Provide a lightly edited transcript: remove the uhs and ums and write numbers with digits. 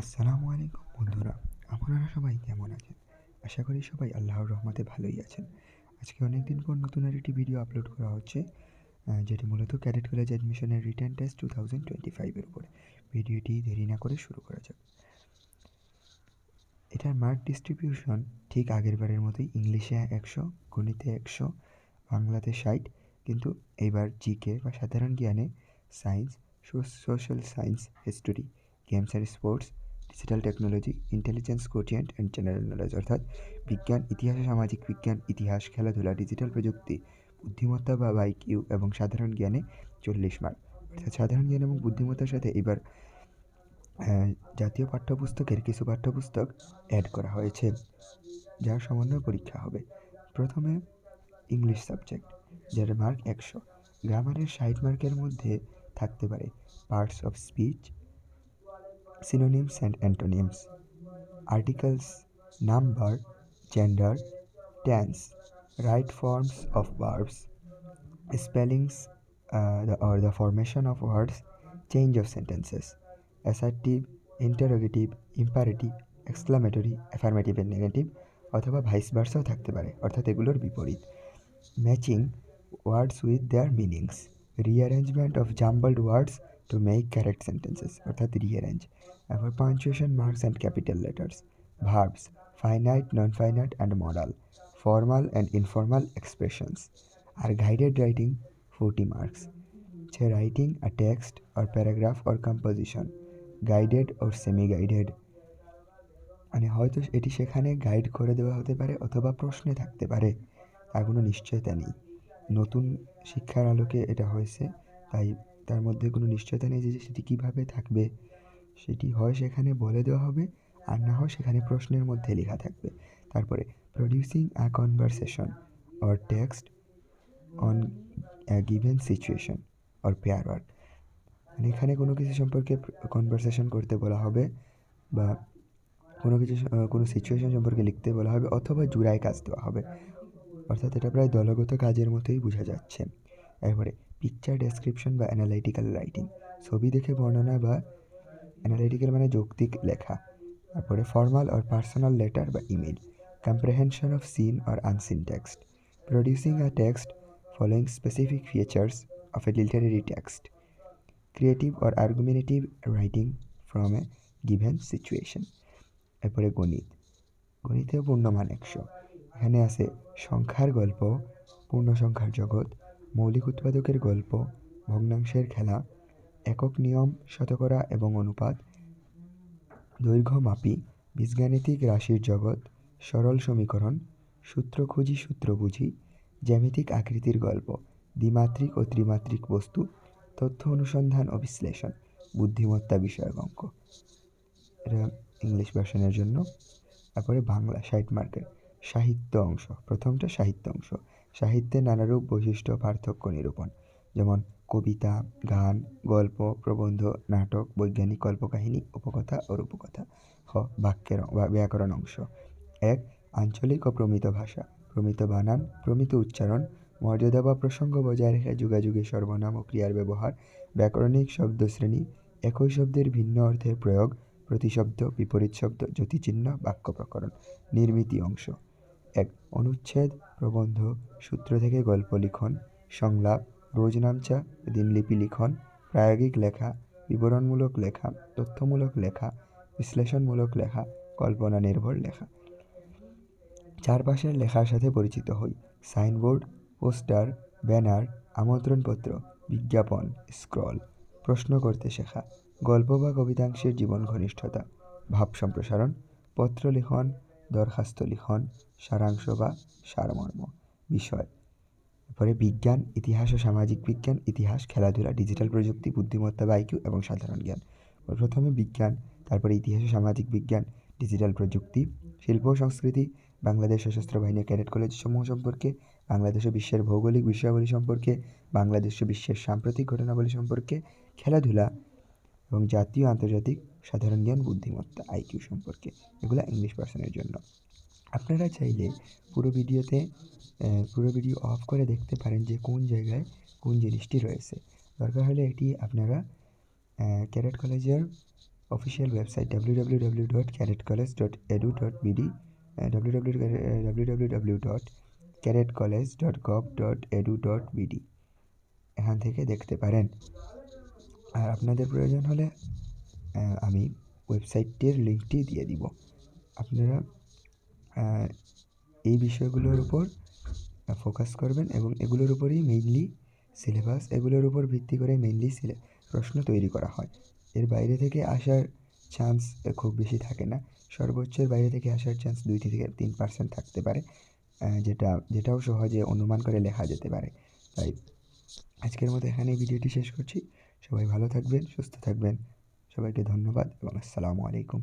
আসসালামু আলাইকুম বন্ধুরা, আপনারা সবাই কেমন আছেন? আশা করি সবাই আল্লাহর রহমতে ভালোই আছেন। আজকে অনেকদিন পর নতুন আরেকটি ভিডিও আপলোড করা হচ্ছে, যেটি মূলত ক্যাডেট কলেজ অ্যাডমিশনের রিটেন টেস্ট 2025 এর উপরে। ভিডিওটি দেরি না করে শুরু করা যাক। এটার মার্ক ডিস্ট্রিবিউশন ঠিক আগেরবারের মতোই, ইংলিশে 100, গণিতে 100, বাংলাতে 60, কিন্তু এইবার জিকে বা সাধারণ জ্ঞানে science, social science, history, games and sports, digital technology, intelligence quotient and general knowledge অর্থাৎ বিজ্ঞান, ইতিহাস, সামাজিক বিজ্ঞান, ইতিহাস, খেলাধুলা, ডিজিটাল প্রযুক্তি, বুদ্ধিমত্তা বা আইকিউ এবং সাধারণ জ্ঞানে 40 মার্ক। অর্থাৎ সাধারণ জ্ঞান এবং বুদ্ধিমত্তার সাথে এবার জাতীয় পাঠ্যপুস্তকের কিছু পাঠ্যপুস্তক অ্যাড করা হয়েছে, যার সমন্বয়ে পরীক্ষা হবে। প্রথমে ইংলিশ সাবজেক্ট, যার মার্ক 100। গ্রামারের 60 মার্কের মধ্যে থাকতে পারে parts of speech, synonyms and antonyms, articles, number, gender, tense, right forms of verbs, spellings, or the formation of words, change of sentences, assertive, interrogative, imperative, exclamatory, affirmative and negative, অথবা vice ভার্সাও থাকতে পারে, অর্থাৎ এগুলোর বিপরীত। Matching words with their meanings, rearrangement of jumbled words to make correct sentences, অর্থাৎ rearrange. তারপর punctuation marks and capital letters, verbs, finite, non finite and modal, formal and informal expressions. আর গাইডেড রাইটিং 40 marks, যে writing a text or paragraph or composition, guided or semi guided, মানে হয়তো এটি সেখানে guide করে দেওয়া হতে পারে অথবা প্রশ্নে থাকতে পারে, তার কোনো নিশ্চয়তা নেই। নতুন শিক্ষার আলোকে এটা হয়েছে, তাই তার মধ্যে কোনো নিশ্চয়তা নেই যে সেটি কীভাবে থাকবে। সেটি হয় সেখানে বলে দেওয়া হবে, আর না হয় সেখানে প্রশ্নের মধ্যে লেখা থাকবে। তারপরে producing a conversation or text on given situation or pair work, মানে এখানে কোনো কিছু সম্পর্কে কনভারসেশন করতে বলা হবে বা কোনো সিচুয়েশন সম্পর্কে লিখতে বলা হবে অথবা জুড়ায় কাজ দেওয়া হবে, অর্থাৎ এটা প্রায় দলগত কাজের মতোই বোঝা যাচ্ছে। এরপরে পিকচার ডেসক্রিপশন বা অ্যানালাইটিক্যাল রাইটিং, ছবি দেখে বর্ণনা বা অ্যানালাইটিক্যাল মানে যৌক্তিক লেখা। তারপরে ফর্মাল অর পার্সোনাল লেটার বা email, comprehension of seen or unseen text, producing a text following specific features of a literary text, creative or argumentative writing from a given situation. এরপরে গণিত, গণিতেও পূর্ণমান 100। এখানে আছে সংখ্যার গল্প, পূর্ণ সংখ্যার জগৎ, মৌলিক উৎপাদকের গল্প, ভগ্নাংশের খেলা, একক নিয়ম, শতকরা এবং অনুপাত, দৈর্ঘ্যমাপী, বীজগাণিতিক রাশির জগৎ, সরল সমীকরণ, সূত্র খুঁজি সূত্র বুঝি, জ্যামিতিক আকৃতির গল্প, দ্বিমাত্রিক ও ত্রিমাত্রিক বস্তু, তথ্য অনুসন্ধান ও বিশ্লেষণ, বুদ্ধিমত্তা বিষয়ক অঙ্ক। এটা ইংলিশ ভার্সনের জন্য। তারপরে বাংলা 60 মার্কের সাহিত্য অংশ, প্রথমটা সাহিত্য অংশ, সাহিত্যের নানারূপ বৈশিষ্ট্য, পার্থক্য নিরূপণ, যেমন কবিতা, গান, গল্প, প্রবন্ধ, নাটক, বৈজ্ঞানিক কল্পকাহিনী, উপকথা ও রূপকথা। খ বাক্যের ব্যাকরণ অংশ, 1 আঞ্চলিক ও প্রমিত ভাষা, প্রমিত বানান, প্রমিত উচ্চারণ, মর্যাদা বা প্রসঙ্গ বজায় রেখে যুগাযুগে সর্বনাম ও ক্রিয়ার ব্যবহার, ব্যাকরণিক শব্দশ্রেণী, একই শব্দের ভিন্ন অর্থের প্রয়োগ, প্রতিশব্দ, বিপরীত শব্দ, যতিচিহ্ন, বাক্য প্রকরণ। নির্মিতি অংশ, 1 অনুচ্ছেদ, প্রবন্ধ, সূত্র থেকে গল্প লিখন, সংলাপ, রোজনামচা, দিনলিপি লিখন, প্রায়োগিক লেখা, বিবরণমূলক লেখা, তথ্যমূলক লেখা, বিশ্লেষণমূলক লেখা, কল্পনা নির্ভর লেখা। চারপাশের লেখার সাথে পরিচিত হই, সাইনবোর্ড, পোস্টার, ব্যানার, আমন্ত্রণপত্র, বিজ্ঞাপন, স্ক্রল, প্রশ্ন করতে শেখা, গল্প বা কবিতাংশের জীবন ঘনিষ্ঠতা, ভাব সম্প্রসারণ, পত্র লিখন, দরখাস্ত লিখন, সারাংশ বা সারমর্ম। বিষয়, এরপরে বিজ্ঞান, ইতিহাস ও সামাজিক বিজ্ঞান, ইতিহাস, খেলাধুলা, ডিজিটাল প্রযুক্তি, বুদ্ধিমত্তা বা আইকিউ এবং সাধারণ জ্ঞান। প্রথমে বিজ্ঞান, তারপরে ইতিহাস ও সামাজিক বিজ্ঞান, ডিজিটাল প্রযুক্তি, শিল্প ও সংস্কৃতি, বাংলাদেশ সশস্ত্র বাহিনী ক্যাডেট কলেজ সমূহ সম্পর্কে, বাংলাদেশ ও বিশ্বের ভৌগোলিক বিষয়াবলী সম্পর্কে, বাংলাদেশ ও বিশ্বের সাম্প্রতিক ঘটনাবলী সম্পর্কে, খেলাধুলা এবং জাতীয় আন্তর্জাতিক সাধারণ জ্ঞান, বুদ্ধিমত্তা আইকিউ সম্পর্কে। এগুলো ইংলিশ ভার্সনের জন্য। আপনারা চাইলে পুরো ভিডিও অফ করে দেখতে পারেন যে কোন জায়গায় কোন জিনিসটি রয়েছে। দরকার হলে এটি আপনারা ক্যাডেট কলেজের অফিসিয়াল ওয়েবসাইট www.cadetcollege.edu.bd, www.cadetcollege.gov.edu.bd, এখান থেকে দেখতে পারেন। আর আপনাদের প্রয়োজন হলে আমি ওয়েবসাইটটির লিঙ্কটি দিয়ে দিব। আপনারা এই বিষয়গুলোর উপর ফোকাস করবেন এবং এগুলোর উপরেই মেইনলি সিলেবাস, এগুলোর উপর ভিত্তি করে মেইনলি প্রশ্ন তৈরি করা হয়। এর বাইরে থেকে আসার চান্স খুব বেশি থাকে না। সর্বোচ্চ এর বাইরে থেকে আসার চান্স 2 থেকে 3% থাকতে পারে, যেটাও সহজে অনুমান করে লেখা যেতে পারে। তাই আজকের মতো এখানেই ভিডিওটি শেষ করছি। সবাই ভালো থাকবেন, সুস্থ থাকবেন। সবাইকে ধন্যবাদ এবং আসসালামু আলাইকুম।